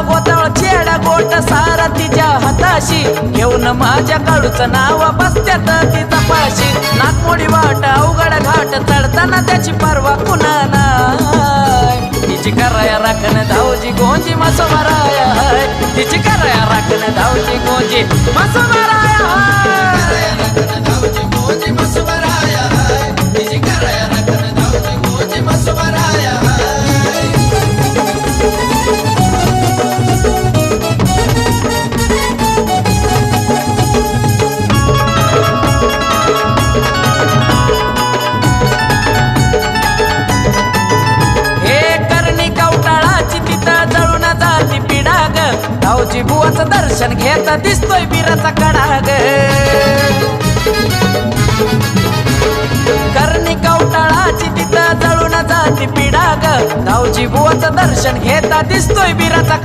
गोताळ चेडा गोट सारा तिच्या हाताशी घेऊन माझ्या काळूचं नाव बसत्यात तिचा पाशी नागमोडी वाट अवघड घाट चढताना त्याची परवा कुणा नाय तिची कराया राखण धावजी गोंजी मसोबराया हाय तिची कराया राखण धावजी गोंजी मसोबराया हाय धावजी गोंजी मसोबराया हाय तिची कराया राखण धावजी गोंजी मसोबराया हाय धावजी बुवाचं दर्शन घेता दिसतोय बिराचा कडाग करणी कवटाळाची तिथं जळून जाती पिडाग धावजी बुवाचं दर्शन घेता दिसतोय बिराचा